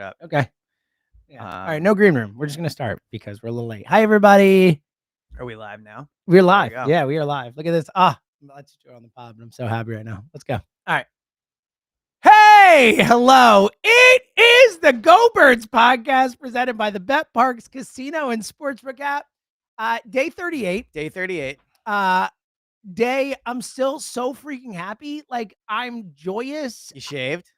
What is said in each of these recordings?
Up. Okay. Yeah. All right. No green room. We're just going to start because we're a little late. Hi, everybody. Are we live now? We're live. Yeah, we are live. Look at this. Let's do it on the pod, but I'm so happy right now. Let's go. All right. Hey, hello. It is the Go Birds podcast presented by the Bet Parks Casino and Sportsbook app. Day 38. Day 38. I'm still so freaking happy. Like, I'm joyous. You shaved?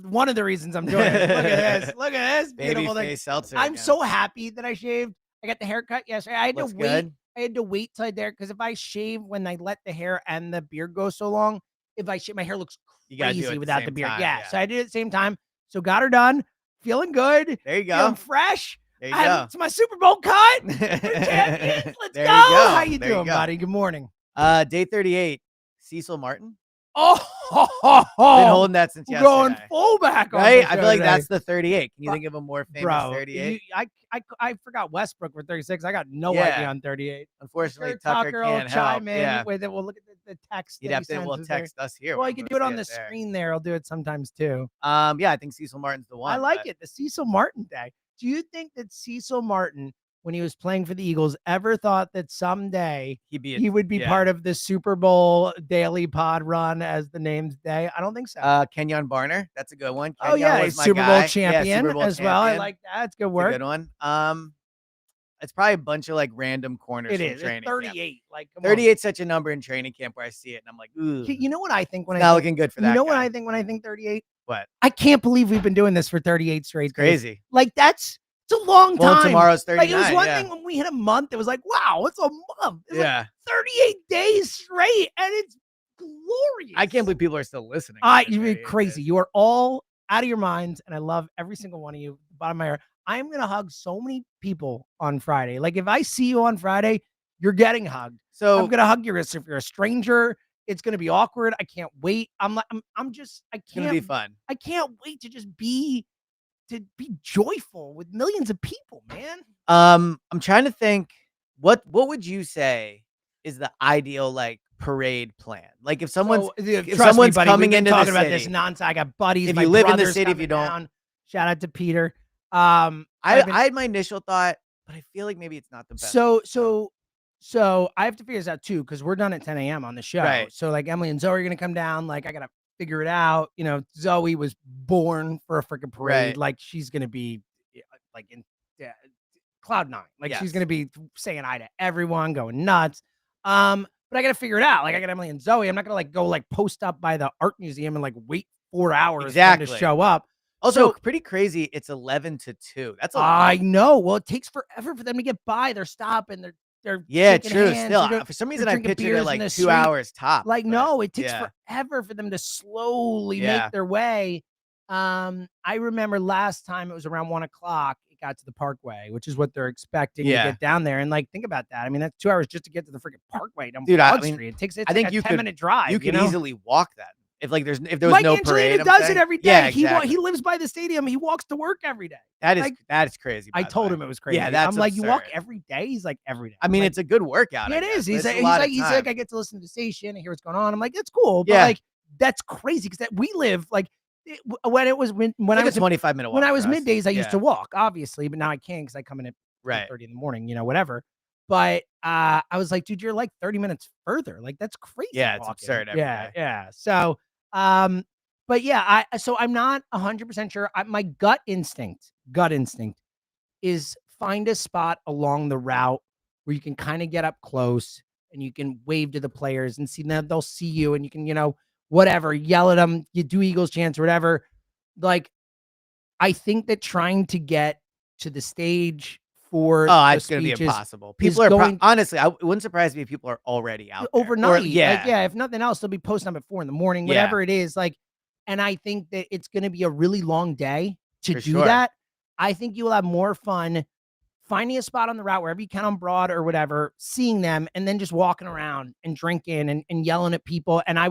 One of the reasons I'm joyous. Look at this. Look at this. Baby Beautiful thing. face seltzer. I'm so happy that I shaved. I got the haircut yesterday. I had Looks to wait. good. I had to wait till I dare because if I shave when I let the hair and the beard go so long, if I shave, my hair looks crazy without the beard. Time, yeah. So I did it at the same time. So got her done. Feeling good. There you go. Feeling fresh. There you go. It's my Super Bowl cut. We're champions. Let's go. How you doing, buddy? Good morning. Day 38. Cecil Martin. Oh, been holding that since yesterday. Going fullback, right? I feel like that's the 38. Can you think of a more famous 38? I forgot Westbrook for 36. I got no idea on 38. Unfortunately, Tucker can't chime help. in with it. We'll look at the text. You'd have to text us here. Well, you can do it on the screen there. I'll do it sometimes too. Yeah, I think Cecil Martin's the one. I like it. The Cecil Martin day. Do you think that Cecil Martin, when he was playing for the Eagles, ever thought that someday he would be part of the Super Bowl daily pod run as the name's day? I don't think so. Kenyon Barner, that's a good one. He's Super Bowl champion as well. I like that. It's good work. That's a good one. It's probably a bunch of like random corners. It is. Training 38. Camp. Like 38 such a number in training camp where I see it and I'm like, ooh. You know what I think when not looking good for that. You know what I think when I think 38? What? I can't believe we've been doing this for 38 straight. It's crazy. Like it's a long time. Well, tomorrow's 39. Like it was one thing when we hit a month. It was like, wow, it's a month. It's like 38 days straight, and it's glorious. I can't believe people are still listening. You're crazy. You are all out of your minds, and I love every single one of you. Bottom of my heart. I'm gonna hug so many people on Friday. Like if I see you on Friday, you're getting hugged. So I'm gonna hug you if you're a stranger. It's gonna be awkward. I can't wait. It's gonna be fun. I can't wait to just be joyful with millions of people, man. I'm trying to think what would you say is the ideal like parade plan? Like if someone's coming into talking the about city, this nonsense. I got buddies. If you live in the city, if you don't, shout out to Peter. I had my initial thought, but I feel like maybe it's not the best. So I have to figure this out too because we're done at 10 a.m. on the show. Right. So like Emily and Zoe are gonna come down. Like I gotta figure it out. You know, Zoe was born for a freaking parade. Right. Like she's gonna be like in cloud nine. Like she's gonna be saying hi to everyone, going nuts. But I gotta figure it out. Like I got Emily and Zoe. I'm not gonna like go like post up by the art museum and like wait 4 hours for them to show up. Also, pretty crazy. It's 11 to 2. That's a lot. I know. Well, it takes forever for them to get by. They're stopping. They're true. Still, for some reason, I pictured it like 2 hours top. Like, no, it takes forever for them to slowly make their way. I remember last time it was around 1 o'clock. It got to the Parkway, which is what they're expecting to get down there. And like, think about that. I mean, that's 2 hours just to get to the freaking Parkway down Broad Street. It takes. I think like a 10-minute drive. You could easily walk that. If there was no parade, does it every day. Yeah, exactly. He lives by the stadium. He walks to work every day. That is crazy. I told him it was crazy. Yeah, I'm like, you walk every day. He's like, every day. I mean, it's a good workout. Yeah, it is. He's like, I get to listen to the station and hear what's going on. I'm like, that's cool. But like, that's crazy because we live like when I was 25-minute walk. When I was middays, I used to walk, obviously, but now I can't because I come in at 30 in the morning. You know, whatever. But I was like, dude, you're like 30 minutes further. Like, that's crazy. Yeah, it's absurd. Yeah. So, but yeah, I'm not 100% sure. My gut instinct is find a spot along the route where you can kind of get up close and you can wave to the players and see them. They'll see you and you can, whatever, yell at them, you do Eagles chants or whatever. Like, I think that trying to get to the stage for it's going to be impossible. People are honestly, it wouldn't surprise me if people are already out there. Overnight. If nothing else, they'll be posting up at 4 a.m, whatever it is. Like, and I think that it's going to be a really long day to do that. I think you will have more fun finding a spot on the route wherever you can on Broad or whatever, seeing them, and then just walking around and drinking and yelling at people. And I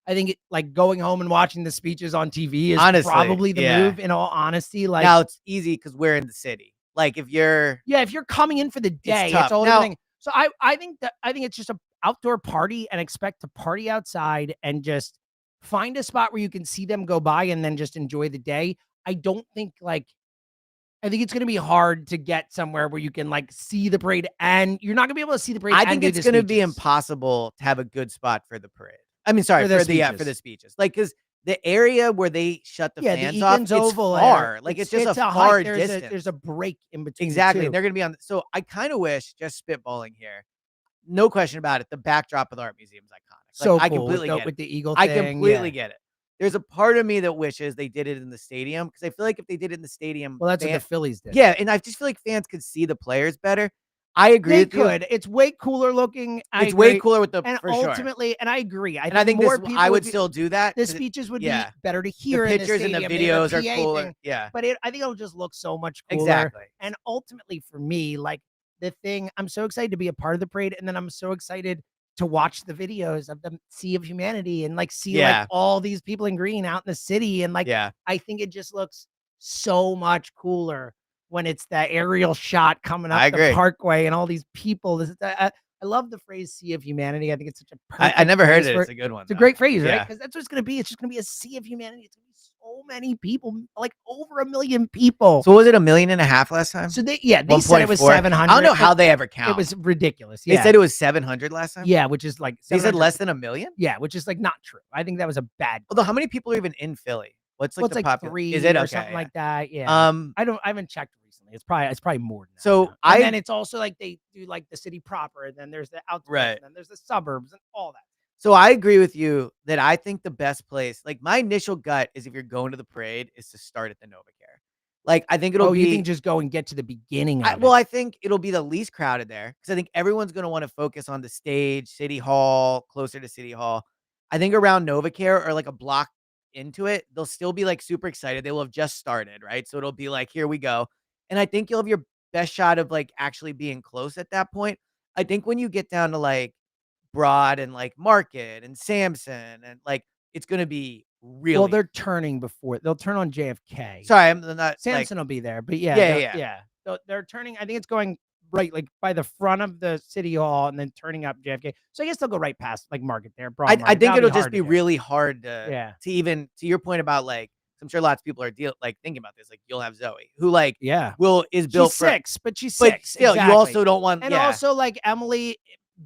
think like going home and watching the speeches on TV is honestly, probably the move. In all honesty, like now it's easy because we're in the city. Like if you're coming in for the day, it's all thing. So I think it's just a outdoor party and expect to party outside and just find a spot where you can see them go by and then just enjoy the day. I don't think like I think it's going to be hard to get somewhere where you can like see the parade, and you're not going to be able to see the parade. I think it's going to be impossible to have a good spot for the parade. I mean, sorry, for the speeches. Like, because the area where they shut the fans off, it's far. Like, it's just a far distance. There's a break in between. Exactly. They're going to be on. So I kind of wish, just spitballing here, no question about it, the backdrop of the art museum is iconic. Like, so I cool completely get with it. the eagle thing. I completely get it. There's a part of me that wishes they did it in the stadium, because I feel like if they did it in the stadium, well, that's what the Phillies did. Yeah, and I just feel like fans could see the players better. I agree. They could. It's way cooler looking. It's way cooler with the and for ultimately, and I agree. I think more this, people I would still do that. The speeches would be better to hear. The pictures in and the videos are cooler. Yeah, but I think it'll just look so much cooler. Exactly. And ultimately, for me, like the thing, I'm so excited to be a part of the parade, and then I'm so excited to watch the videos of the Sea of Humanity and like see like all these people in green out in the city, and like I think it just looks so much cooler when it's the aerial shot coming up the parkway and all these people. I love the phrase "Sea of Humanity." I think it's such a perfect. I never heard it. It's a good one. It's a great phrase, right? Because that's what it's going to be. It's just going to be a sea of humanity. It's going to be so many people, like over 1 million people. So was it 1.5 million last time? So they said it was 700. I don't know how they ever count. It was ridiculous. They said it was 700 last time. Yeah, which is like they said less than 1 million. Yeah, which is like not true. I think that was a bad. Although, how many people are even in Philly? What's like the like 3 is it or something like that? Yeah. I haven't checked recently. It's probably more than that. So and then it's also like they do like the city proper, and then there's the outskirts, and then there's the suburbs and all that. So I agree with you that I think the best place, like my initial gut is, if you're going to the parade, is to start at the NovaCare. Like, I think it'll be. You think just go and get to the beginning of it? Well, I think it'll be the least crowded there, because I think everyone's going to want to focus on the stage, City Hall, closer to City Hall. I think around NovaCare, or like a block into it, they'll still be like super excited. They will have just started, right? So it'll be like, here we go. And I think you'll have your best shot of like actually being close at that point. I think when you get down to like Broad and like Market and Sampson, and like, it's going to be really. Well, they're turning they'll turn on JFK. Sorry, I'm not. Sampson will be there, but yeah. They're turning. I think it's going right, like by the front of the City Hall, and then turning up JFK. So I guess they'll go right past like Market there. I think it'll just be really hard to even, to your point about like, I'm sure lots of people are thinking about this. Like, you'll have Zoe, who like is built she's 6, but she's 6. But still, you also don't want, and also like Emily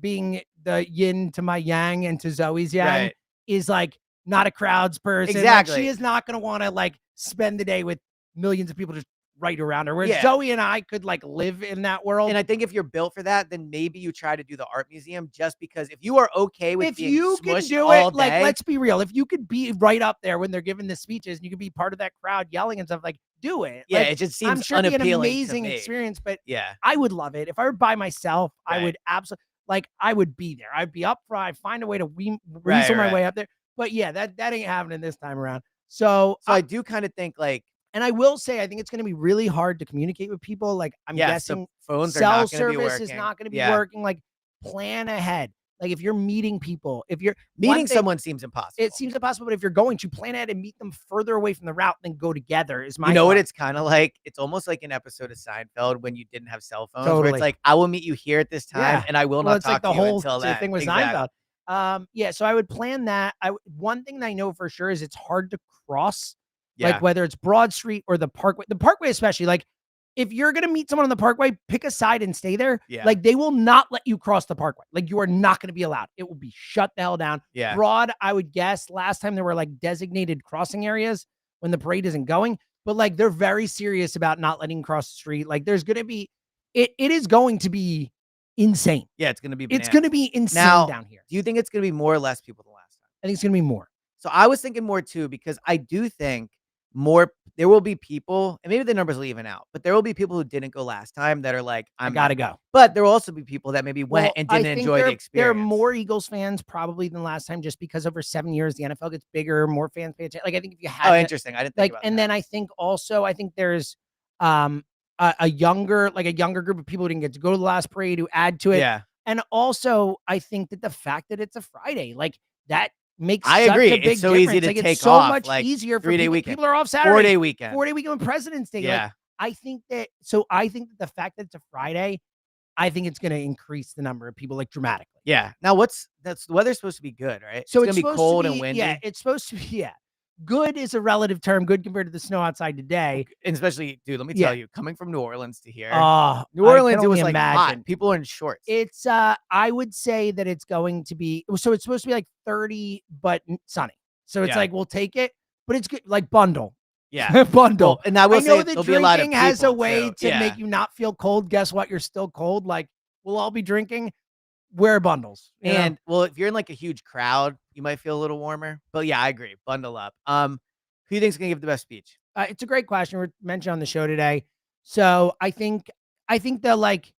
being the yin to my yang and to Zoe's yang is like not a crowds person. Exactly. Like, she is not going to want to like spend the day with millions of people just right around her. Whereas Zoe and I could like live in that world. And I think if you're built for that, then maybe you try to do the art museum, just because if you are okay with being smushed all day, like, let's be real. If you could be right up there when they're giving the speeches, and you could be part of that crowd yelling and stuff, like, do it. Yeah, like, it just seems I'm sure it'd be an amazing to me. experience, but I would love it. If I were by myself, I would absolutely, like, I would be there. I'd be up front. I'd find a way to weasel my way up there. But yeah, that ain't happening this time around. So I do kind of think like, and I will say, I think it's going to be really hard to communicate with people. Like, I'm guessing phones cell service is not going to be working. Like, plan ahead. Like, if you're meeting people, if you're meeting someone seems impossible. It seems impossible, but if you're going to plan ahead and meet them further away from the route, then go together is my. You know what it's kind of like? It's almost like an episode of Seinfeld when you didn't have cell phones, where it's like, I will meet you here at this time, and I will not talk to you until that. Thing with Seinfeld. So I would plan that. One thing that I know for sure is it's hard to cross. Like, whether it's Broad Street or the Parkway, especially, like, if you're going to meet someone on the Parkway, pick a side and stay there. Like, they will not let you cross the Parkway. Like, you are not going to be allowed. It will be shut the hell down. Broad, I would guess last time there were like designated crossing areas when the parade isn't going, but like, they're very serious about not letting you cross the street. Like, there's going to be, it is going to be insane. Yeah, it's going to be bananas. It's going to be insane down here. Do you think it's going to be more or less people than last time? I think it's going to be more. So I was thinking more too, because I do think there will be people, and maybe the numbers will even out, but there will be people who didn't go last time that are like, I gotta go. But there will also be people that maybe went and didn't enjoy the experience. There are more Eagles fans probably than last time, just because over 7 years the NFL gets bigger, more fans pay attention. Like, I think if you had interesting. I didn't think about that. And then I think there's a younger group of people who didn't get to go to the last parade who add to it. Yeah. And also I think that the fact that it's a Friday, like, that makes I agree. Such a big it's so difference. easy to like, take it's so off. much like, easier for 3-day people. weekend. People are off Saturday. 4-day weekend. 4-day weekend on President's Day. Yeah. Like, I think that the fact that it's a Friday, I think it's going to increase the number of people, like, dramatically. Yeah. Now the weather's supposed to be good, right? So it's going to be cold and windy. Yeah, it's supposed to be, good is a relative term, good compared to the snow outside today. And especially, dude, let me tell you, coming from New Orleans to here, New I can Orleans, it only was like hot. imagine. People are in shorts. It's I would say that it's going to be, so it's supposed to be like 30 but sunny. So it's like we'll take it, but it's good, like bundle. Yeah. Bundle. Well, and I will know say that there'll be a lot of drinking has a people way too. to make you not feel cold. Guess what? You're still cold. Like, we'll all be drinking. Wear bundles. And well, if you're in like a huge crowd, you might feel a little warmer. But yeah, I agree. Bundle up. Who do you think's gonna give the best speech? It's a great question. We're mentioned on the show today. So I think the like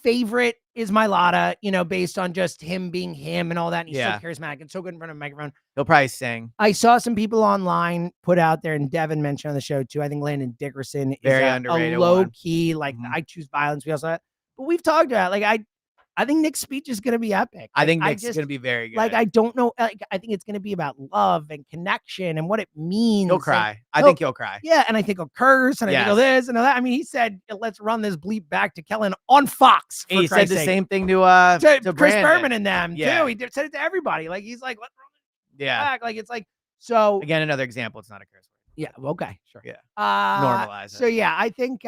favorite is Mylotta, based on just him being him and all that. And he's so charismatic and so good in front of a microphone. He'll probably sing. I saw some people online put out there, and Devin mentioned on the show too. I think Landon Dickerson is Very a underrated low one. key, like I choose violence. We also have, but we've talked about like I think Nick's speech is going to be epic. I think Nick's going to be very good. Like, I don't know. Like, I think it's going to be about love and connection and what it means. He'll cry. I think he'll cry. Yeah. And I think he'll curse and I think he'll this and all that. I mean, he said, let's run this bleep back to Kellen on Fox. And he said the same thing to Chris Brandon. Berman and them too. He said it to everybody. Like, he's like, let's run it back. Like, it's like, so. Again, another example. It's not a curse word. Yeah. Okay. Sure. Yeah. Normalize it. So yeah, I think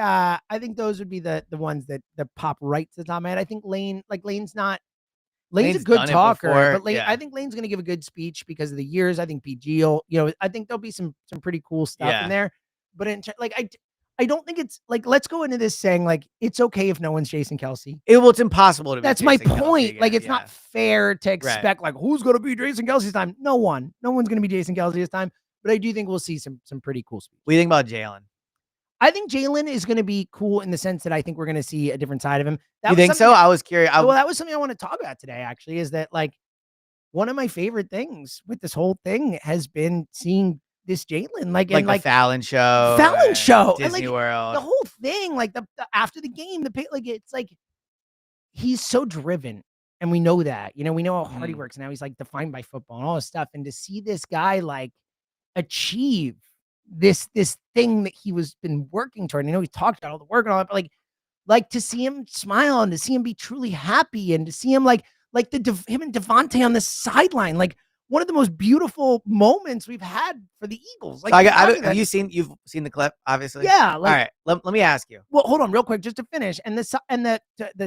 those would be the ones that pop right to the top of my head. I think Lane's a good talker, but I think Lane's going to give a good speech because of the years. I think PG will, I think there'll be some pretty cool stuff in there. But I don't think it's like, let's go into this saying like, it's okay if no one's Jason Kelce. It's impossible to be That's Jason my point. Kelce Like, it's not fair to expect like, who's going to be Jason Kelce this time? No one's going to be Jason Kelce this time. But I do think we'll see some pretty cool speeches. What do you think about Jalen? I think Jalen is going to be cool in the sense that I think we're going to see a different side of him. You think so? I was curious. Well, that was something I want to talk about today, actually, is that like one of my favorite things with this whole thing has been seeing this Jalen, like the Fallon show, Disney World, the whole thing, like the after the game, like it's like he's so driven. And we know that, we know how hard he works. Now he's like defined by football and all this stuff. And to see this guy like achieve this thing that he was been working toward. He talked about all the work and all that, but like to see him smile and to see him be truly happy and to see him like him and Devontae on the sideline, like one of the most beautiful moments we've had for the Eagles. Like, you've seen the clip, obviously. Yeah. All right. Let me ask you. Well, hold on real quick, just to finish. And the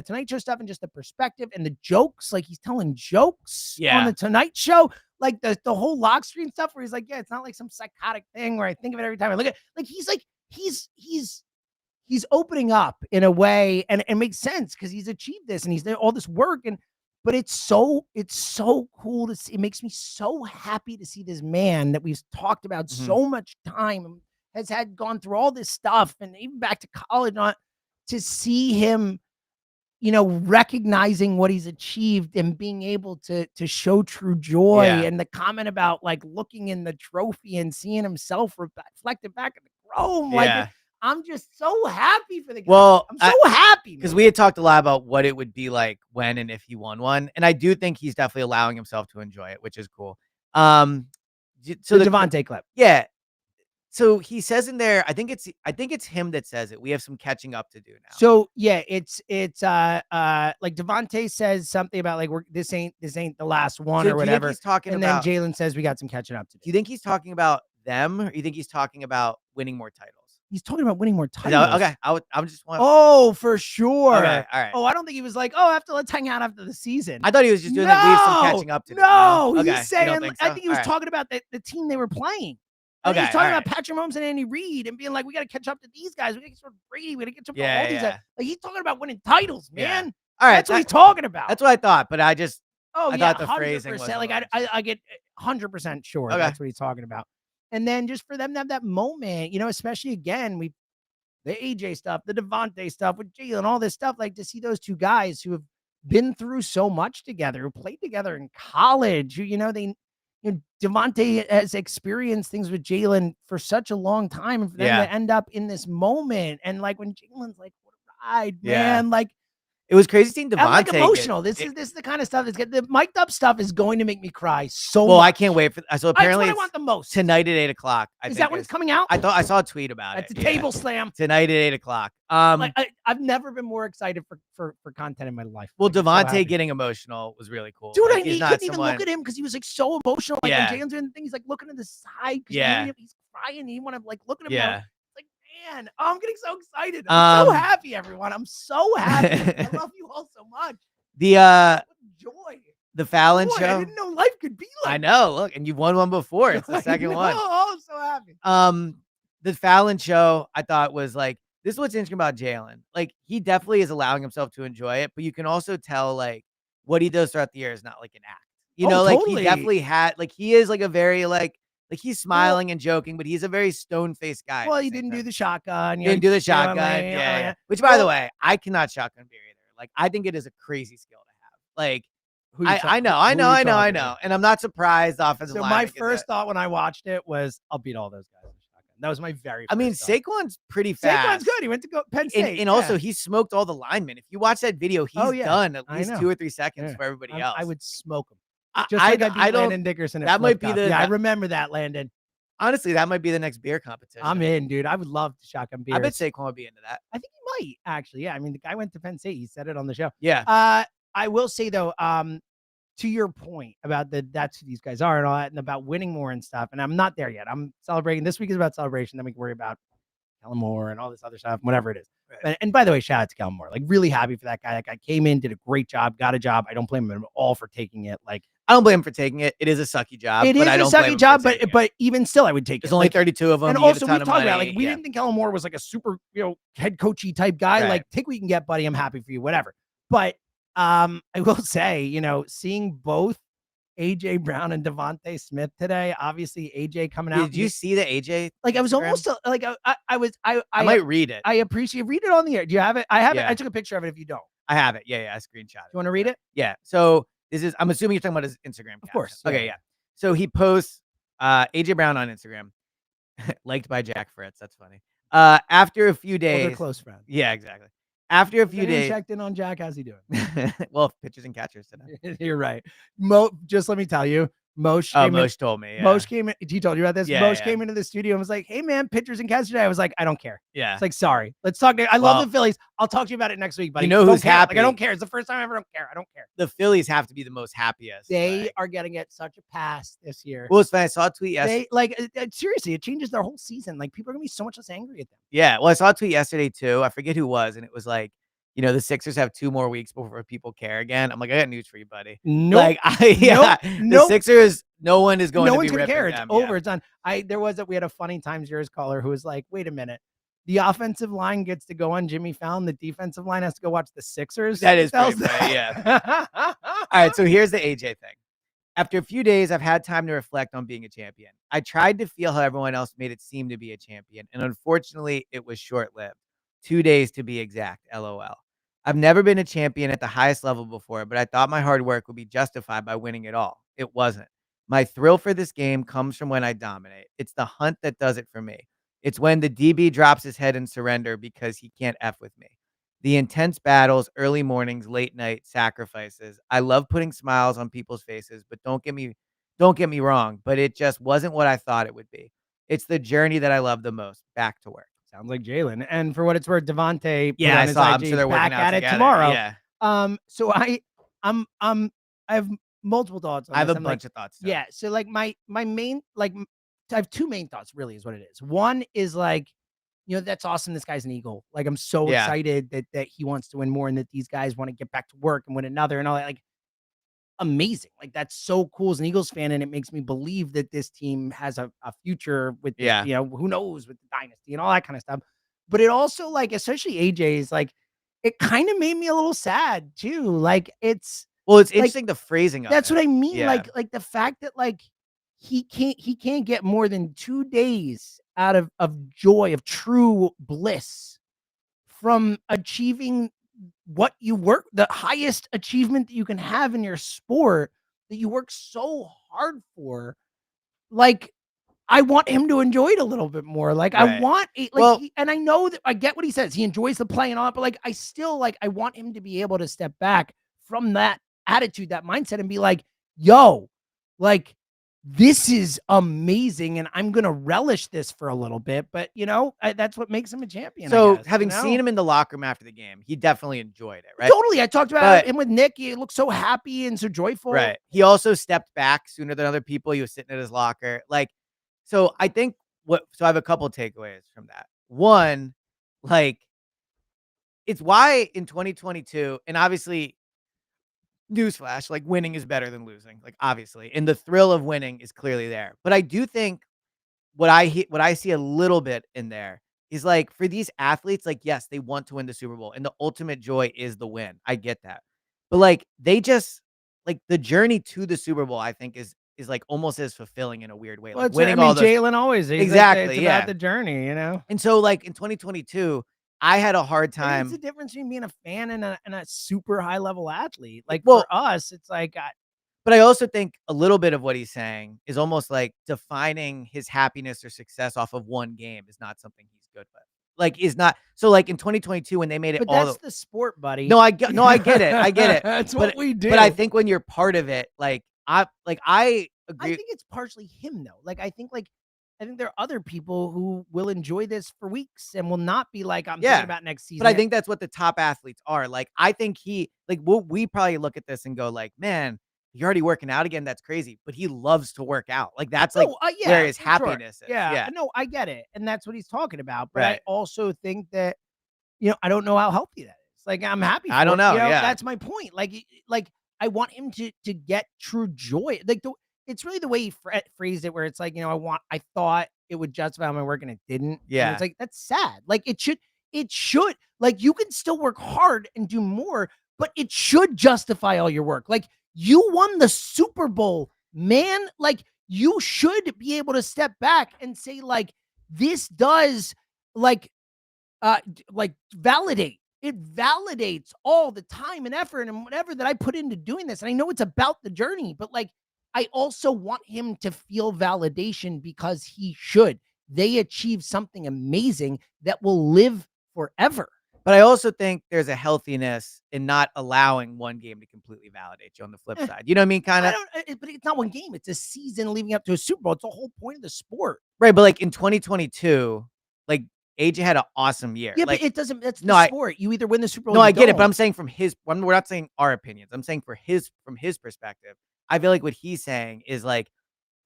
Tonight Show stuff and just the perspective and the jokes, like he's telling jokes on the Tonight Show. Like the whole lock screen stuff where he's like, yeah, it's not like some psychotic thing where I think of it every time I look at it. Like he's opening up in a way and it makes sense because he's achieved this and he's done all this work. But it's so cool to see. It makes me so happy to see this man that we've talked about so much time and has gone through all this stuff and even back to college, not to see him, recognizing what he's achieved and being able to show true joy. And the comment about like looking in the trophy and seeing himself reflected back in the chrome. Like, I'm just so happy for the guy. Well, I'm so happy because we had talked a lot about what it would be like when and if he won one, and I do think he's definitely allowing himself to enjoy it, which is cool. So the Devontae clip, So he says in there, I think it's him that says it. We have some catching up to do now. So yeah, it's like Devontae says something about like this ain't the last one or whatever. He's talking and about, then Jalen says we got some catching up to do. Do you think he's talking about them, or do you think he's talking about winning more titles? He's talking about winning more titles. Okay, I'm just want. Oh, for sure. Okay, all right. Oh, I don't think he was like, let's hang out after the season. I thought he was just doing like we have some catching up to do. No, Okay, he's saying. So? I think he was talking about the team they were playing. He's talking about Patrick Mahomes and Andy Reid and being like, we got to catch up to these guys. We got to catch up to Brady. We got to catch up to all these guys. Like, he's talking about winning titles, man. All right, that's what he's talking about. That's what I thought, but I just I thought the phrasing was like I get 100% sure that's what he's talking about. And then just for them to have that moment, especially again, the AJ stuff, the Devontae stuff with Jalen, all this stuff, like to see those two guys who have been through so much together, who played together in college, who, Devontae has experienced things with Jalen for such a long time, and for them to end up in this moment. And like when Jalen's like, what a ride, man. Like It was crazy seeing I'm like Devontae emotional. This is the kind of stuff that's the mic'd up stuff is going to make me cry so Well, much. I can't wait for so That's apparently what I it's want the most. tonight at 8:00. Is that when it's coming out? I saw a tweet about That's it. a table slam. Tonight at 8:00. Like I've never been more excited for content in my life. Well, Like, I'm so Devontae happy. getting emotional was really cool. Dude, Like, he he's not couldn't even someone. look at him because he was like so emotional. Like when Yeah. Jalen's doing the thing, he's like looking to the side because Yeah. he's crying. He want to like look at him. Yeah. It's like, man, I'm getting so excited. I'm so Um, happy, everyone. I'm so happy. I love you all so much. The Joy. the Fallon Boy, I show. didn't know life could be like I know. Look, and you've won one before. It's the second one. Oh, I'm so happy. The Fallon show, I thought was like, this is what's interesting about Jalen. Like, he definitely is allowing himself to enjoy it, but you can also tell like what he does throughout the year is not like an act. You know, like totally. he definitely had like he is like a very like he's smiling and joking, but he's a very stone faced guy. Well, he didn't do the shotgun. Didn't do the shotgun. Yeah. Which, by the way, I cannot shotgun beer either. Like, I think it is a crazy skill to have. Like, I know. And I'm not surprised the offensive line. So my first thought when I watched it was, I'll beat all those guys in shotgun. That was my very first thought. Saquon's pretty fast. Saquon's good. He went to Penn State. And also, he smoked all the linemen. If you watch that video, he's done at least 2 or 3 seconds for everybody else. I would smoke him. I don't. Landon Dickerson. That might be the. I remember that, Landon. Honestly, that might be the next beer competition. I'm in, dude. I would love to shotgun beer. I bet Saquon would be into that. I think he might, actually. Yeah. I mean, the guy went to Penn State. He said it on the show. Yeah. I will say, though, to your point about that's who these guys are and all that, and about winning more and stuff. And I'm not there yet. I'm celebrating. This week is about celebration. Then we can worry about Kellen Moore and all this other stuff, whatever it is. Right. And by the way, shout out to Kellen Moore. Like, really happy for that guy. That guy came in, did a great job, got a job. I don't blame him at all for taking it. Like, I don't blame him for taking it. It is a sucky job. It is a sucky job, but even still, I would take it. There's only 32 of them. And also, we talked about like we didn't think Kellen Moore was like a super, head coachy type guy. Right. Like, take what you can get, buddy. I'm happy for you, whatever. But I will say, seeing both AJ Brown and Devontae Smith today, obviously AJ coming out. Did you see the AJ? Like, I was almost like I might read it. I read it on the air. Do you have it? I have it. I took a picture of it. If you don't, I have it. Yeah, I screenshot it. You want to read it? Yeah. So I'm assuming you're talking about his Instagram. Of course. Okay. Yeah. So he posts AJ Brown on Instagram, liked by Jack Fritz. That's funny. After a few days, they're close friends. Yeah, exactly. After a few days, checked in on Jack. How's he doing? Well, pitchers and catchers today. You're right. Just let me tell you, Moshe told me. Yeah. Moshe came in. He told you about this. Yeah, Moshe came into the studio and was like, "Hey man, pitchers and catchers today." I was like, "I don't care." Yeah. It's like, sorry. Let's talk. I love the Phillies. I'll talk to you about it next week. But you know who's happy? Like, I don't care. It's the first time I ever don't care. I don't care. The Phillies have to be the most happiest. They are getting it such a pass this year. Well, it's funny. I saw a tweet yesterday. Seriously, it changes their whole season. Like, people are gonna be so much less angry at them. Yeah. Well, I saw a tweet yesterday too. I forget who it was, and it was like, the Sixers have 2 more weeks before people care again. I'm like, I got news for you, buddy. Nope. The Sixers, no one is going to be one's gonna care. Them. It's over. It's done. We had a funny Times Yours caller who was like, wait a minute. The offensive line gets to go on Jimmy Fallon. The defensive line has to go watch the Sixers. That is pretty funny, yeah. All right, so here's the AJ thing. After a few days, I've had time to reflect on being a champion. I tried to feel how everyone else made it seem to be a champion, and unfortunately, it was short-lived. 2 days to be exact, LOL. I've never been a champion at the highest level before, but I thought my hard work would be justified by winning it all. It wasn't. My thrill for this game comes from when I dominate. It's the hunt that does it for me. It's when the DB drops his head in surrender because he can't F with me. The intense battles, early mornings, late night sacrifices. I love putting smiles on people's faces, but don't get me wrong, but it just wasn't what I thought it would be. It's the journey that I love the most. Back to work. Sounds like Jalen. And for what it's worth, Devontae. Yeah, I saw. I'm sure they're working out at together. It tomorrow. Yeah. So I have multiple thoughts on I have this. a bunch of thoughts. Too. Yeah. So like my main, like, I have 2 main thoughts really is what it is. One is like, that's awesome. This guy's an Eagle. Like, I'm so excited that he wants to win more and that these guys want to get back to work and win another and all that. Like, amazing. Like, that's so cool as an Eagles fan. And it makes me believe that this team has a future with, who knows, with the dynasty and all that kind of stuff. But it also, like, especially AJ's, like, it kind of made me a little sad too. Like, it's interesting, the phrasing of that's it. What I mean. Yeah. Like the fact that, like, he can't get more than 2 days out of joy, of true bliss from achieving what you work, the highest achievement that you can have in your sport that you work so hard for. Like, I want him to enjoy it a little bit more. Like I Right. want it, like, Well, and I know that I get what he says. He enjoys the play and all that, but like I still like I want him to be able to step back from that attitude, that mindset, and be like, "Yo, like this is amazing, and I'm gonna relish this for a little bit." But that's what makes him a champion, I so guess. having seen him in the locker room after the game, he definitely enjoyed it, right? Totally. I talked about But him with Nick. He looked so happy and so joyful. right. He also stepped back sooner than other people. He was sitting at his locker. Like, so I think so I have a couple takeaways from that. One, like, it's why in 2022, and obviously, newsflash, like winning is better than losing, like obviously. And the thrill of winning is clearly there. But I do think what I see a little bit in there is like for these athletes, like, yes, they want to win the Super Bowl and the ultimate joy is the win. I get that. But like they just like the journey to the Super Bowl, I think is like almost as fulfilling in a weird way. Well, Like it's, I winning mean, all those Jalen always, he's like, it's exactly, about yeah. the journey, And so like in 2022, I had a hard I think it's the time. difference between being a fan and a super high level athlete. Like for Well, us, it's like, but I also think a little bit of what he's saying is almost like defining his happiness or success off of one game is not something he's good with. Like, is not so like in 2022 when they made it but all that's the sport, buddy. no, I get it. I get it. That's But what we but I do. think when you're part of it, I I agree. think it's partially him though. I think there are other people who will enjoy this for weeks and will not be like, I'm thinking Yeah. about next But I season. think that's what the top athletes are. Like, I think he like we probably look at this and go like, "Man, you're already working out again. That's crazy." But he loves to work out. Like that's like No, where yeah, his for sure. happiness is. Yeah, Yeah. no, I get it, and that's what he's talking about. But I Right. also think that I don't know how healthy that is. Like, I'm happy I for don't it. know. Yeah. That's my point. Like I want him to get true joy. It's really the way he phrased it, where it's like, I thought it would justify my work and it didn't. And it's Yeah. like, that's sad. Like it should, like, you can still work hard and do more, but it should justify all your work. Like, you won the Super Bowl, man. Like, you should be able to step back and say, like, this does, like, validate. It validates all the time and effort and whatever that I put into doing this. And I know it's about the journey, but like, I also want him to feel validation because he should. They achieve something amazing that will live forever. But I also think there's a healthiness in not allowing one game to completely validate you on the flip Eh, side. You know what I mean? Kind I of. don't, but it's not one game. It's a season leading up to a Super Bowl. It's the whole point of the sport. Right. But like in 2022, like AJ had an awesome year. Yeah, but Like, it doesn't. That's no, the sport. You either win the Super Bowl. no, Or you I get it. But don't. I'm saying we're not saying our opinions. I'm saying from his perspective, I feel like what he's saying is like,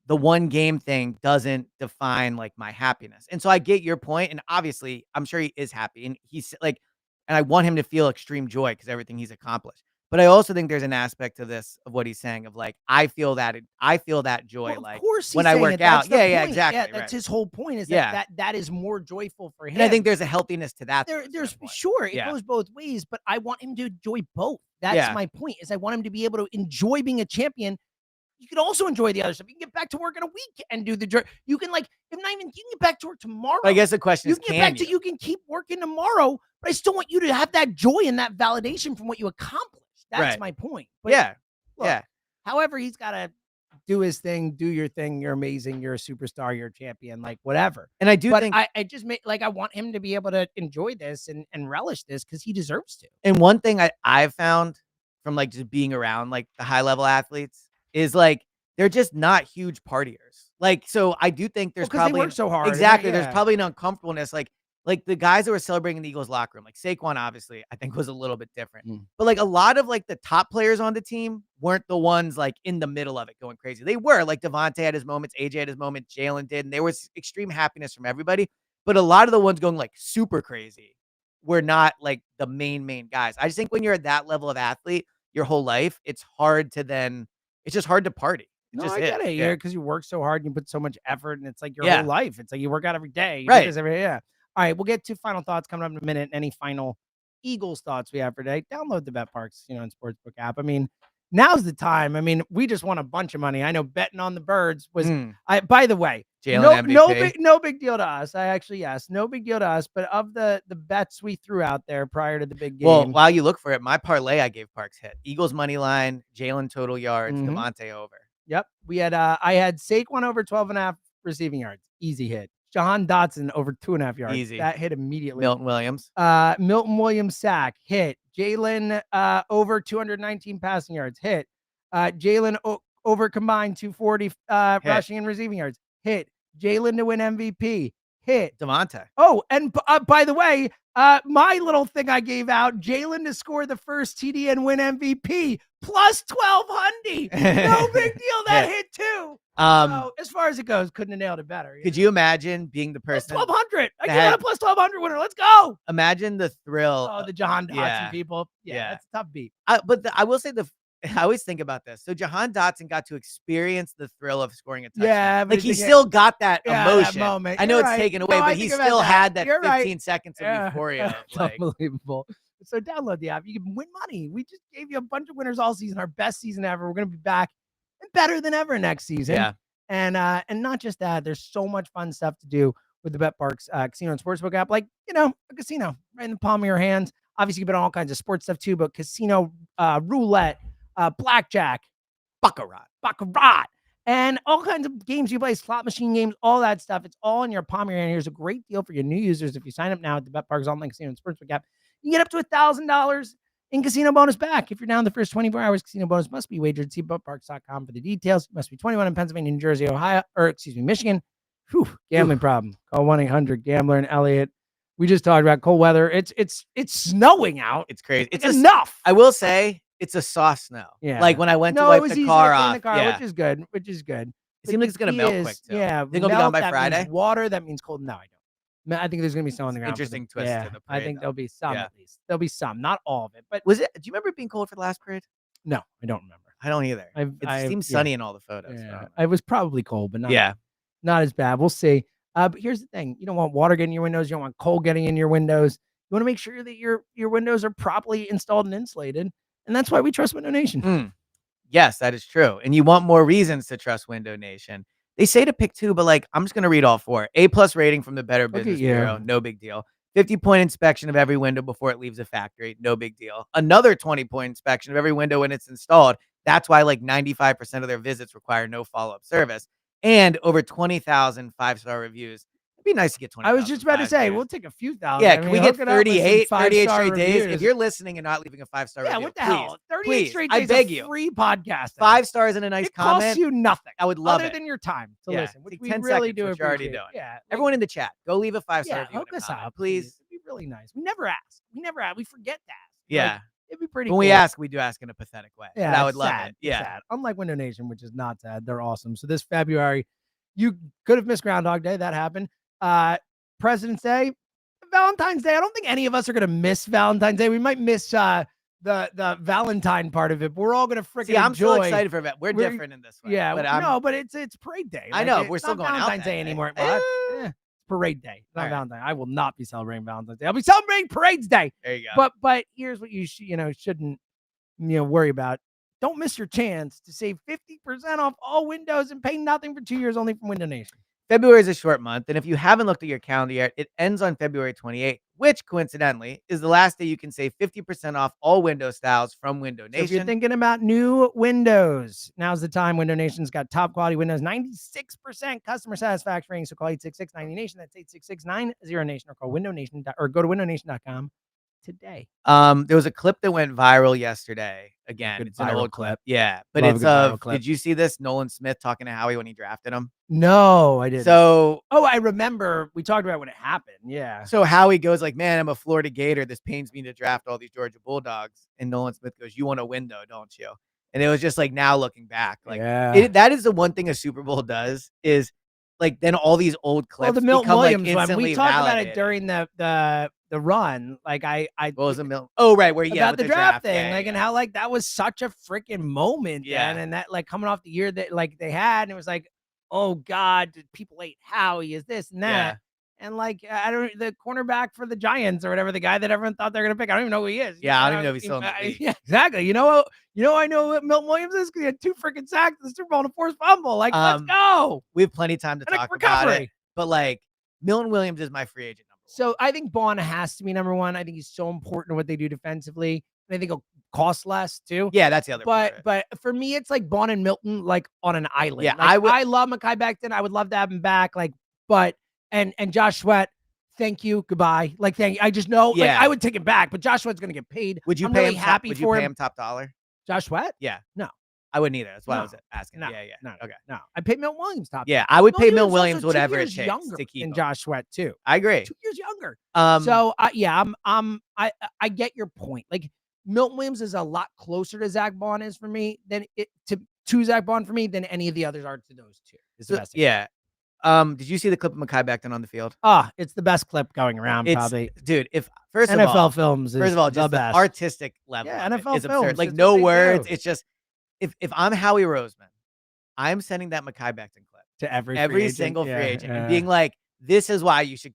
the one game thing doesn't define like my happiness. And so I get your point, and obviously I'm sure he is happy and he's like and I want him to feel extreme joy because everything he's accomplished. But I also think there's an aspect to this of what he's saying of like I feel that Well, joy of like course when he's I saying work it. That's out. the Yeah, point. Yeah, exactly. that's Right. his whole point, is Yeah. that is more joyful for And I think him. there's a healthiness to that though, is my There's point. sure it Yeah. goes both ways, but I want him to enjoy both. That's Yeah. my point. Is I want him to be able to enjoy being a champion. You can also enjoy the other stuff. You can get back to work in a week and do the journey. You can, like, if not even, you can get back to work tomorrow. But I guess the question You is, can get back can to, you can keep working tomorrow, but I still want you to have that joy and that validation from what you accomplished. That's Right. my point. But Yeah. look, Yeah. however, he's got to do his thing, do your thing. You're amazing. You're a superstar. You're a champion, like whatever. And I do But think I just make, like, I want him to be able to enjoy this and relish this because he deserves to. and one thing I've found from like just being around like the high level athletes is like they're just not huge partiers. Like, so I do think there's Because they probably work so hard. exactly there's Yeah. probably an uncomfortableness. Like the guys that were celebrating in the Eagles locker room, like Saquon, obviously, I think was a little bit different. Mm. But like a lot of like the top players on the team weren't the ones like in the middle of it going crazy. They were like Devontae had his moments, AJ had his moment, Jalen did, and there was extreme happiness from everybody. But a lot of the ones going like super crazy were not like the main guys. I just think when you're at that level of athlete your whole life, it's just hard to party. It No, just I is. get it. Yeah. Because you work so hard and you put so much effort, and it's like your Yeah. whole life. It's like you work out every day. You do Right. this every, yeah. All right, we'll get to final thoughts coming up in a minute. Any final Eagles thoughts we have for today? Download the Bet Parks, and Sportsbook app. I mean, now's the time. I mean, we just won a bunch of money. I know betting on the Birds was. By the way, Jalen MVP. no big deal to us. Yes, no big deal to us. But of the bets we threw out there prior to the big game, Well, while you look for it, my parlay I gave Parks hit. Eagles money line, Jalen total yards, Mhm. Devontae over. Yep. We had I had Saquon over 12.5 receiving yards. Easy hit. Jahan Dotson over 2.5 yards. Easy. That hit immediately. Milton Williams. Milton Williams sack. Hit. Jalen over 219 passing yards. Hit. Jalen over combined 240 rushing and receiving yards. Hit. Jalen to win MVP. Hit. Devontae. Oh, and by the way, my little thing I gave out, Jalen to score the first TD and win MVP, plus 1,200. No big deal. That hit too. So as far as it goes, couldn't have nailed it better. Could you imagine being the person? Plus 1,200. I gave out a plus 1,200 winner. Let's go. Imagine the thrill. Oh, the Jahan Dotson people. Yeah, that's a tough beat. I will say I always think about this. So Jahan Dotson got to experience the thrill of scoring a touchdown. Yeah, like he still got that emotion. That moment. I know it's taken away, but he still had that 15 seconds of euphoria. It's unbelievable. So download the app. You can win money. We just gave you a bunch of winners all season. Our best season ever. We're going to be back and better than ever next season. Yeah. And not just that, there's so much fun stuff to do with the BetParks casino and sportsbook app, like, a casino right in the palm of your hands. Obviously, you can bet on all kinds of sports stuff too, but casino, roulette, blackjack, baccarat, and all kinds of games you play, slot machine games, all that stuff. It's all in your palm of your hand. Here's a great deal for your new users. If you sign up now at the BetParks online casino and sportsbook app, you get up to $1,000 in casino bonus back. If you're down the first 24 hours, casino bonus must be wagered. See betparks.com for the details. You must be 21 in Pennsylvania, New Jersey, Michigan. Gambling problem. Call 1-800-GAMBLER. And Elliot, we just talked about cold weather. It's snowing out. It's crazy. It's enough. I will say it's a soft snow. Yeah. Like when I went to wipe the car off. Which is good. It seems like it's going to melt quick too. Yeah. Think it'll be gone by Friday? Water, that means cold. No, I don't. I think there's going to be snow on the ground. Interesting twist to the parade. I think there'll be some at least. There'll be some, not all of it. But do you remember it being cold for the last parade? No, I don't remember. I don't either. It seems sunny in all the photos. Yeah. So. It was probably cold, but not as bad. We'll see. But here's the thing. You don't want water getting in your windows. You don't want cold getting in your windows. You want to make sure that your windows are properly installed and insulated. And that's why we trust Window Nation. Yes, that is true. And you want more reasons to trust Window Nation. They say to pick two, but I'm just going to read all four. A+ rating from the Better Business Bureau. No big deal. 50-point inspection of every window before it leaves the factory. No big deal. Another 20-point inspection of every window when it's installed. That's why 95% of their visits require no follow-up service. And over 20,000 5-star reviews. It'd be nice to get 20. I was just about to say, we'll take a few thousand. Yeah, can we get 38 straight days? Reviews. If you're listening and not leaving a 5-star review, what the hell? 38 please, straight days. I beg you. Free podcast. 5 stars and a nice comment. It costs you nothing. I would love other than your time to listen, which we 10 really seconds, do which you're already appreciate. doing. Yeah, everyone in the chat, go leave a 5-star review. Hook us up, please. It'd be really nice. We never ask. We forget that. Yeah. It'd be pretty when cool. we ask, we do ask in a pathetic way. Yeah, but I would love sad. it. Yeah. Sad. Unlike Window Nation, which is not sad. They're awesome. So this February, you could have missed Groundhog Day. That happened. President's Day, Valentine's Day. I don't think any of us are gonna miss Valentine's Day. We might miss the Valentine part of it, but we're all gonna freaking enjoy. I'm so excited for that. We're different in this way. Yeah, but but it's parade day. I know we're still going Valentine's out Day anymore. It's parade day, not right. Valentine. I will not be celebrating Valentine's Day. I'll be celebrating Parade's Day. There you go. But here's what you shouldn't worry about. Don't miss your chance to save 50% off all windows and pay nothing for 2 years only from Window Nation. February is a short month, and if you haven't looked at your calendar yet, it ends on February 28th, which coincidentally is the last day you can save 50% off all window styles from Window Nation. So if you're thinking about new windows, now's the time. Window Nation's got top quality windows, 96% customer satisfaction rating. So call 866-90-NATION. That's 866-90-NATION, or call Window Nation, or go to windownation.com today. There was a clip that went viral yesterday. Again, Good it's an viral old clip. Yeah, but Love a it's good viral clip. Did you see this? Nolan Smith talking to Howie when he drafted him. No, I didn't. So, I remember we talked about when it happened. Yeah. So Howie goes man, I'm a Florida Gator. This pains me to draft all these Georgia Bulldogs. And Nolan Smith goes, you want a window, don't you? And it was just now looking back, that is the one thing a Super Bowl does is then all these old clips. Well, the Milton become, Williams one. instantly We talked validated. about it during the run. What was the Milton? Oh, right, where about with the draft thing, yeah, and how that was such a freaking moment. Yeah, then, and that coming off the year that they had, and it was oh God, people hate Howie is this and that. And the cornerback for the Giants or whatever, the guy that everyone thought they're gonna pick. I don't even know who he is. Yeah, I don't even know if he's still in the league. Yeah, exactly. I know what Milton Williams is because he had 2 freaking sacks in the Super Bowl and a forced fumble. Let's go. We have plenty of time to talk about it. But Milton Williams is my free agent number 1. So I think Bond has to be number 1. I think he's so important to what they do defensively. And I think costs less too. Yeah, that's the other part of it. But for me, it's like Vaughn and Milton, like on an island. Yeah, like, I love Mekhi Becton. I would love to have him back. Like, but and Josh Sweat, thank you, goodbye. Like, thank you. I just know, like, Yeah. I would take him back, but Josh Sweat's gonna get paid. Would you I'm pay really him happy would you for pay him. him top dollar? Josh Sweat? Yeah. No. I wouldn't either. That's why I No. was asking. No. Yeah. No. Okay. No. I paid Milton Williams top. Yeah, I would pay Milton Milton Williams also 2 whatever it years takes younger to keep than him. Josh Sweat too. I agree. 2 years younger. Um, So yeah, I get your point. Like, Milton Williams is a lot closer to Zach Bond is for me than to Zach Bond for me than any of the others are to those two. Is the best thing. yeah. Did you see the clip of Mekhi Becton on the field? It's the best clip going around, probably. Dude, if NFL films is first of all, the just the best. artistic level Yeah, of it NFL is absurd. films, Like, it's no what they words. do. It's just if I'm Howie Roseman, I'm sending that Mekhi Becton clip To every single free agent and yeah. being like, this is why you should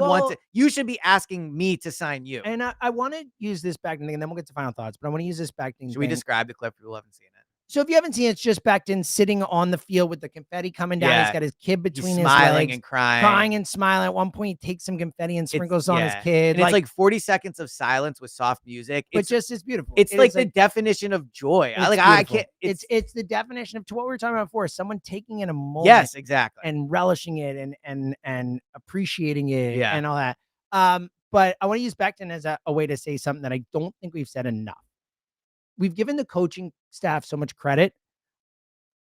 Well, you should be asking me to sign you. And I want to use this Becton thing, and then we'll get to final thoughts. But I want to use this Becton Should we thing. describe the clip for people who haven't seen it? So if you haven't seen it, it's just Becton sitting on the field with the confetti coming down. Yeah. He's got his kid between He's his smiling legs, and crying. crying and smiling. At one point, he takes some confetti and sprinkles on his kid. And it's like 40 seconds of silence with soft music. But it's beautiful. It's like the definition of joy. I can't. It's the definition of to what we were talking about before. Someone taking in a moment. Yes, exactly. And relishing it and appreciating it Yeah. and all that. But I want to use Becton as a way to say something that I don't think we've said enough. We've given the coaching staff so much credit,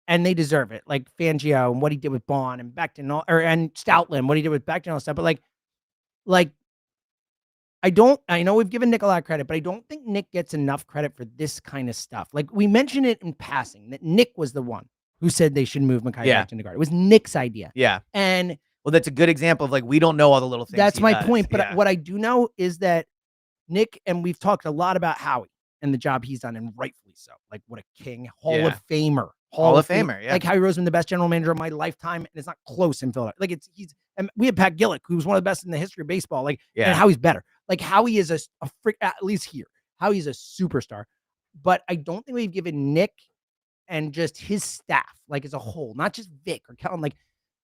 and they deserve it. Like Fangio and what he did with Bond and Becton, and Stoutland, what he did with Becton and all stuff. But like I know we've given Nick a lot of credit, but I don't think Nick gets enough credit for this kind of stuff. Like, we mentioned it in passing that Nick was the one who said they should move Mekhi Becton to guard. It was Nick's idea. Yeah. And well, that's a good example of like, we don't know all the little things. That's my point. But what I do know is that Nick, and we've talked a lot about Howie and the job he's done, and rightfully so. Like, what a king, Hall of Famer. Hall of Famer, yeah. Like Howie Roseman, the best general manager of my lifetime, and it's not close in Philadelphia. Like, and we had Pat Gillick, who was one of the best in the history of baseball. Like, and Howie's better. Like, Howie is a freak, at least here. Howie's a superstar. But I don't think we've given Nick and just his staff, like, as a whole, not just Vic or Kellen, like,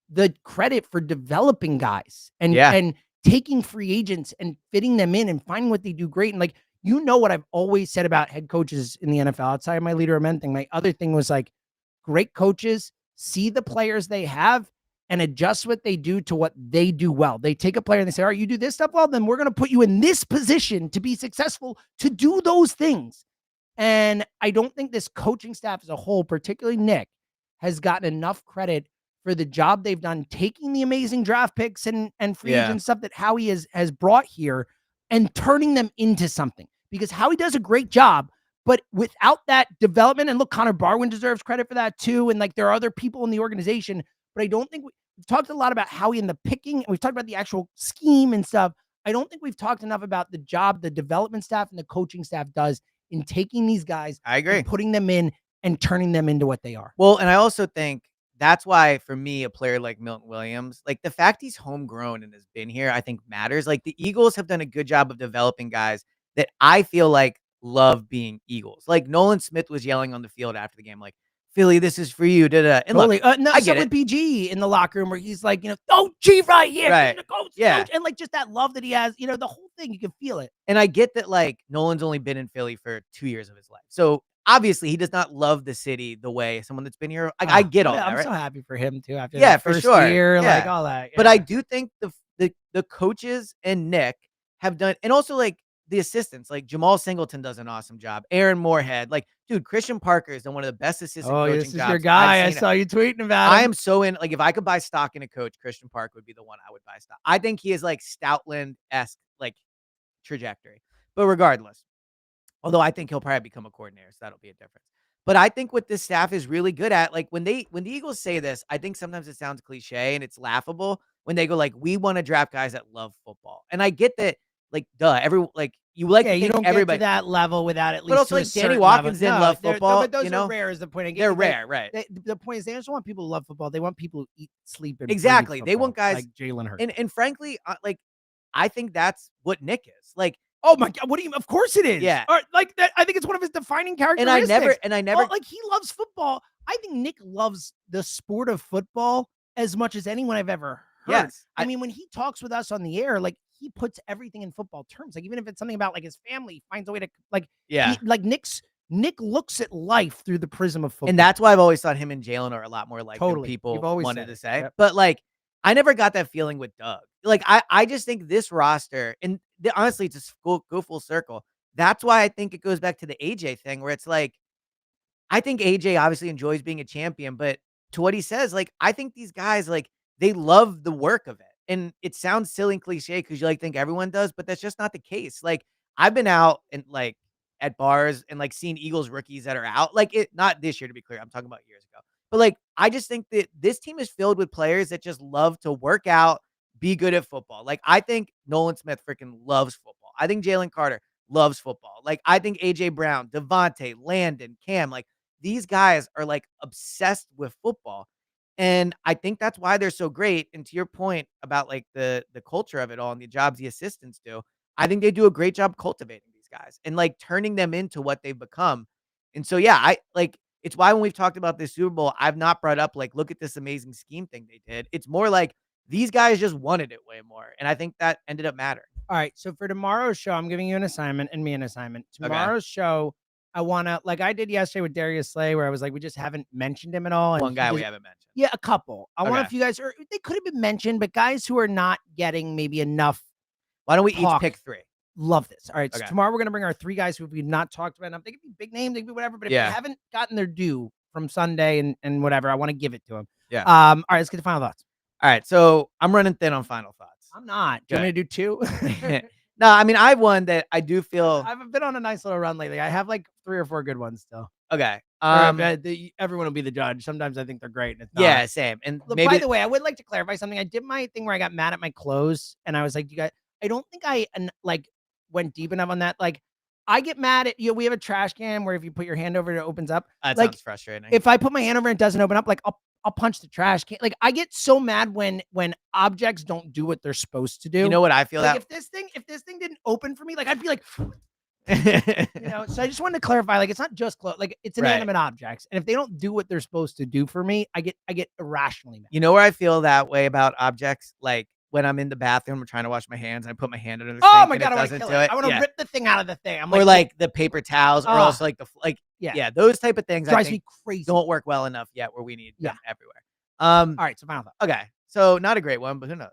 the credit for developing guys and taking free agents and fitting them in and finding what they do great. And like, you know what I've always said about head coaches in the NFL outside of my leader of men thing. My other thing was like, great coaches see the players they have and adjust what they do to what they do well. They take a player and they say, all right, you do this stuff well, then we're going to put you in this position to be successful, to do those things. And I don't think this coaching staff as a whole, particularly Nick, has gotten enough credit for the job they've done, taking the amazing draft picks and free agent stuff that Howie has brought here and turning them into something. Because Howie does a great job, but without that development, and look, Connor Barwin deserves credit for that too. And like, there are other people in the organization, but I don't think we've talked a lot about Howie and the picking, and we've talked about the actual scheme and stuff. I don't think we've talked enough about the job the development staff and the coaching staff does in taking these guys, I agree, and putting them in and turning them into what they are. Well, and I also think that's why, for me, a player like Milton Williams, like the fact he's homegrown and has been here, I think matters. Like, the Eagles have done a good job of developing guys that I feel like love being Eagles. Like, Nolan Smith was yelling on the field after the game, like, Philly, this is for you. And totally. Look, I get it. With BG in the locker room where he's like, oh, G right here. Right. Coach, yeah. Coach. And like, just that love that he has, the whole thing, you can feel it. And I get that, like, Nolan's only been in Philly for 2 years of his life. So obviously he does not love the city the way someone that's been here. I get all that. I'm right? so happy for him too. After for first sure. year, like all that. But I do think the coaches and Nick have done, and also like the assistants, like Jamal Singleton does an awesome job. Aaron Moorhead, like, dude, Christian Parker is one of the best assistant coaching this is jobs your guy. I saw you tweeting about him. I am so in. Like, if I could buy stock in a coach, Christian Parker would be the one I would buy stock. I think he is like Stoutland-esque, like, trajectory. But regardless, although I think he'll probably become a coordinator, so that'll be a difference. But I think what this staff is really good at, like, when the Eagles say this, I think sometimes it sounds cliche and it's laughable when they go like, we want to draft guys that love football. And I get that, like, duh, you don't get to that level without at least. But also, like, Danny Watkins didn't love football. But those are rare, is the point. They're rare, right? The point is, they just want people who love football. They want people who eat, sleep, and exactly. breathe They want guys like Jalen Hurts. And frankly, like, I think that's what Nick is. Like, oh my God, what do you? Of course it is. Yeah. Or like that. I think it's one of his defining characteristics. And I never like, he loves football. I think Nick loves the sport of football as much as anyone I've ever heard. Yes. I mean, when he talks with us on the air, like, he puts everything in football terms. Like, even if it's something about like his family, finds a way to like, Yeah. Nick looks at life through the prism of football. And that's why I've always thought him and Jalen are a lot more like than You've people always wanted said to it. say. Yep. But like, I never got that feeling with Doug. Like, I just think this roster, and honestly, to go full circle. That's why I think it goes back to the AJ thing, where it's like, I think AJ obviously enjoys being a champion, but to what he says, like, I think these guys, like, they love the work of it. And it sounds silly and cliche because you like think everyone does, but that's just not the case. Like, I've been out and like at bars and like seen Eagles rookies that are out. Like, it not this year to be clear. I'm talking about years ago. But like, I just think that this team is filled with players that just love to work out, be good at football. Like, I think Nolan Smith freaking loves football. I think Jalen Carter loves football. Like, I think AJ Brown, Devontae, Landon, Cam, like, these guys are like obsessed with football. And I think that's why they're so great. And to your point about like the culture of it all and the jobs the assistants do, I think they do a great job cultivating these guys and like turning them into what they've become. And so yeah, I like it's why when we've talked about this Super Bowl, I've not brought up like look at this amazing scheme thing they did. It's more like these guys just wanted it way more. And I think that ended up mattering. All right. So for tomorrow's show, I'm giving you an assignment and me an assignment. Okay. Tomorrow's show, I want to, like I did yesterday with Darius Slay, where I was like, we just haven't mentioned him at all. And One guy we haven't mentioned. Yeah, a couple. I want Okay. if you guys are, they could have been mentioned, but guys who are not getting maybe enough. Why don't we talk. each pick 3? Love this. All right. So Okay. tomorrow we're going to bring our 3 guys who we've not talked about enough. They could be big names, they could be whatever, but if they haven't gotten their due from Sunday and whatever, I want to give it to them. Yeah. All right, let's get the final thoughts. All right. So I'm running thin on final thoughts. I'm not. Do you want me to do 2? No, I mean, I have one that I do feel I've been on a nice little run lately. I have like 3 or 4 good ones still. okay. Everyone will be the judge. Sometimes I think they're great. And it's not. Yeah, same. And Look, maybe by the way, I would like to clarify something. I did my thing where I got mad at my clothes, and I was like, "You guys," I don't think I like went deep enough on that. Like, I get mad at you. We have a trash can where if you put your hand over it, it opens up. that like, sounds frustrating. If I put my hand over and it doesn't open up, like I'll punch the trash can. Like, I get so mad when objects don't do what they're supposed to do. You know what I feel like that if this thing didn't open for me, like I'd be like, So I just wanted to clarify, like, it's not just clothes, like it's inanimate objects. And if they don't do what they're supposed to do for me, I get irrationally mad. You know where I feel that way about objects? Like when I'm in the bathroom, I'm trying to wash my hands and I put my hand under the sink. Oh my God, and I want to kill it. I want to rip the thing out of the thing. Or like the paper towels, or also like those type of things drives me crazy. Don't work well enough yet where we need them everywhere. All right, so final thought. Okay. So not a great one, but who knows?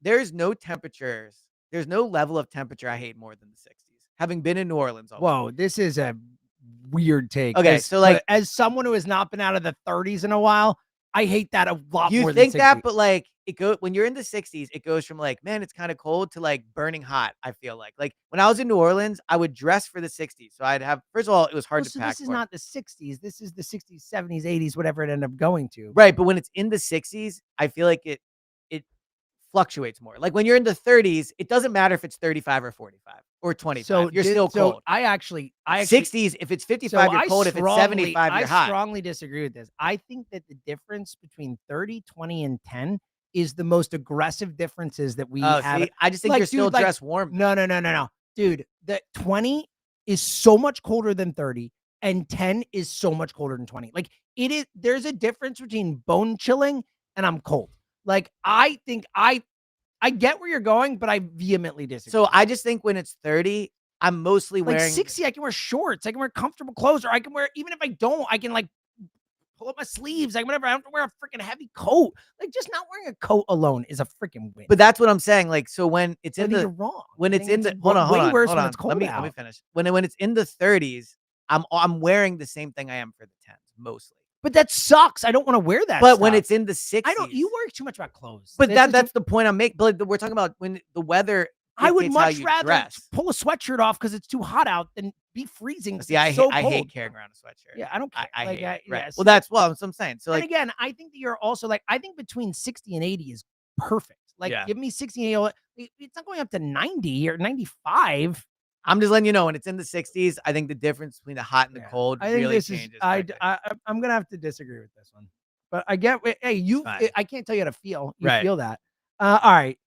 There's no temperatures. There's no level of temperature I hate more than the 60s. Having been in New Orleans all Whoa, this is a weird take. Okay, so like as someone who has not been out of the 30s in a while, I hate that a lot more you than think 60. that, but like when you're in the 60s, it goes from like, man, it's kind of cold to like burning hot. I feel like when I was in New Orleans, I would dress for the 60s. So I'd have, first of all, it was hard to pack. This is not the 60s. This is the 60s, 70s, 80s, whatever it ended up going to. Right, but when it's in the 60s, I feel like it fluctuates more. Like when you're in the 30s, it doesn't matter if it's 35 or 45 or 25. So you're still cold. So I actually 60s, if it's 55, you're cold. If it's 75, you're hot. I strongly disagree with this. I think that the difference between 30, 20, and 10 is the most aggressive differences that we have. See, I just think you're still dressed warm. No. Dude, the 20 is so much colder than 30, and 10 is so much colder than 20. Like it is, there's a difference between bone chilling and I'm cold. Like, I think I get where you're going, but I vehemently disagree. So I just think when it's 30, I'm mostly like wearing 60. I can wear shorts. I can wear comfortable clothes, or I can wear, even if I don't, I can like pull up my sleeves. Like whatever. I don't have to wear a freaking heavy coat. Like just not wearing a coat alone is a freaking win. But that's what I'm saying. Like, so when it's in the, you're wrong. When it's in the, hold on. When it's cold let me finish. When it's in the 30s, I'm wearing the same thing I am for the 10s mostly. But that sucks. I don't want to wear that. But when it's in the 60s, you worry too much about clothes. But that's the point I'm making. But we're talking about when the weather. I would much rather pull a sweatshirt off because it's too hot out than be freezing. See, I hate carrying around a sweatshirt. Yeah, I don't care. I hate it. Right. Yes. Well, that's what I'm saying. So, like, and again, I think that you're also like, I think between 60 and 80 is perfect. Like, give me 60 and 80. It's not going up to 90 or 95. I'm just letting you know when it's in the 60s, I think the difference between the hot and the cold really changes. I'm gonna have to disagree with this one, but I get. Hey, I can't tell you how to feel. You feel that. All right.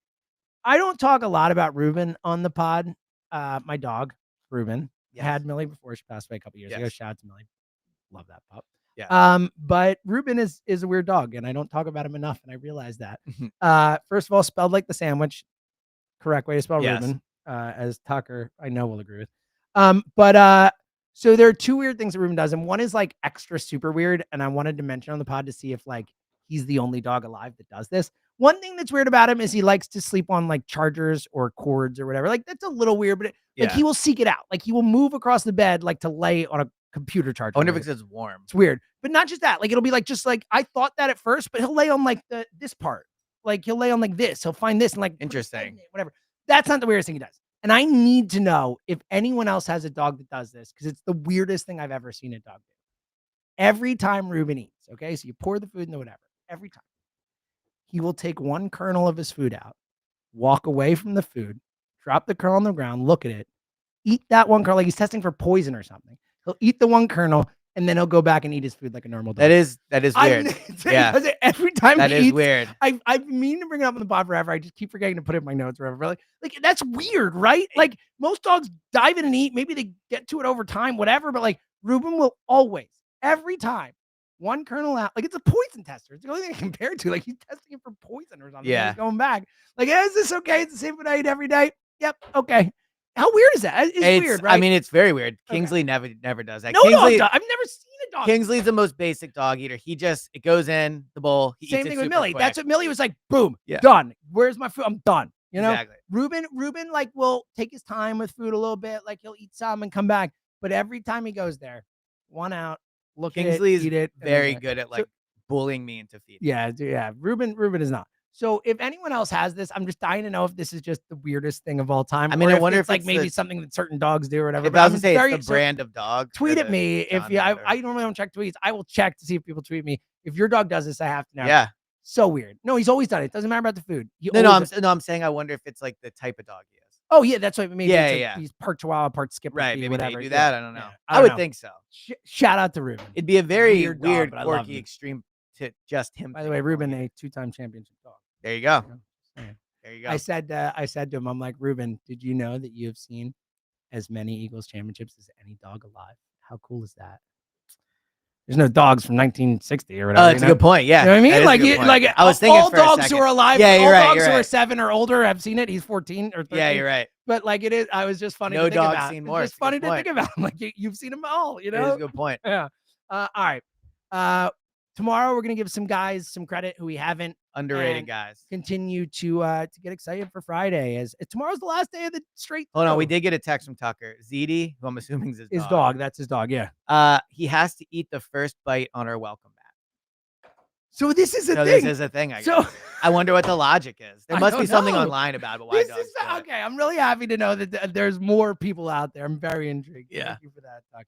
I don't talk a lot about Ruben on the pod. My dog, Ruben, had Millie before she passed away a couple years ago. Shout out to Millie. Love that pup. Yeah. But Ruben is a weird dog, and I don't talk about him enough, and I realize that. First of all, spelled like the sandwich. correct way to spell Yes. Ruben, as Tucker I know will agree with. So there are two weird things that Ruben does, and one is like extra super weird, and I wanted to mention on the pod to see if like he's the only dog alive that does this. One thing that's weird about him is he likes to sleep on like chargers or cords or whatever. Like that's a little weird, but like he will seek it out. Like he will move across the bed like to lay on a computer charger. I wonder if it's warm. It's weird, but not just that. Like it'll be like just like I thought that at first, but he'll lay on like this part. Like he'll lay on like this. He'll find this and like interesting. Whatever. That's not the weirdest thing he does. And I need to know if anyone else has a dog that does this because it's the weirdest thing I've ever seen a dog do. Every time Ruben eats, okay, so you pour the food in the whatever. Every time he will take one kernel of his food out, walk away from the food, drop the kernel on the ground, look at it, eat that one kernel like he's testing for poison or something. He'll eat the one kernel and then he'll go back and eat his food like a normal dog. That is weird. Yeah, every time that he is eats, weird. I mean to bring it up on the pod forever. I just keep forgetting to put it in my notes or whatever. Like that's weird, right? Like most dogs dive in and eat. Maybe they get to it over time, whatever. But like Ruben will always, every time, one kernel out. Like it's a poison tester. It's the only thing I compare it to. Like he's testing it for poison or something. Yeah, he's going back. Like, is this okay? It's the same food I eat every day. Yep. Okay. How weird is that? It's weird, right? I mean, it's very weird. Kingsley never does that. No Kingsley, dog. I've never seen a dog. Kingsley's the most basic dog eater. It goes in the bowl. Same thing with Millie. Quick. That's what Millie was like. Boom, done. Where's my food? I'm done. You know, exactly. Ruben like will take his time with food a little bit. Like he'll eat some and come back. But every time he goes there, one out, look Kingsley's at it, eat it. Very good at like bullying me into feeding. Yeah. Ruben is not. So if anyone else has this, I'm just dying to know if this is just the weirdest thing of all time. I mean, I wonder if like maybe something that certain dogs do or whatever. If I was to say it's the brand of dog. Tweet at me if you. I normally don't check tweets. I will check to see if people tweet me. If your dog does this, I have to know. Yeah. So weird. No, he's always done it. Doesn't matter about the food. I'm saying I wonder if it's like the type of dog he is. Oh yeah, that's what maybe. Yeah. He's part Chihuahua, part Skipper. Right. Maybe whatever. they do that. I don't know. I would think so. Shout out to Ruben. It'd be a very weird dog, quirky, extreme to just him. By the way, Ruben, a 2-time championship dog. There you go. There you go. I said to him, I'm like, Ruben, did you know that you have seen as many Eagles championships as any dog alive? How cool is that? There's no dogs from 1960 or whatever. Oh, that's a good point. Yeah. You know what I mean? Like I was thinking all dogs who are alive, all dogs who are 7 or older have seen it. He's 14 or 13. Yeah, you're right. But like it is, I was just funny. No to think dog's about. seen more. It's just funny to think about. Like you've seen them all, you know? That's a good point. Yeah. All right. Tomorrow we're gonna give some guys some credit who we haven't. Underrated guys. Continue to get excited for Friday as tomorrow's the last day of the straight. Hold on, we did get a text from Tucker. Zeddy, who I'm assuming is his dog. That's his dog. Yeah. He has to eat the first bite on our welcome mat. So this is a thing. This is a thing. I wonder what the logic is. There must be something online about why dogs. Okay, I'm really happy to know that there's more people out there. I'm very intrigued. Yeah. Thank you for that, Tuck.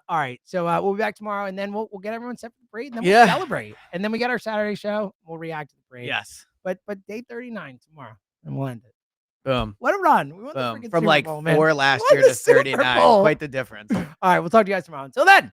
All right, so we'll be back tomorrow, and then we'll get everyone set for the parade, and then we'll celebrate, and then we get our Saturday show. We'll react to the parade. Yes, but day 39 tomorrow, and we'll end it. Boom. What a run! We won Boom. The from Super like Bowl, 4 last year to 39. Quite the difference. All right, we'll talk to you guys tomorrow. Until then.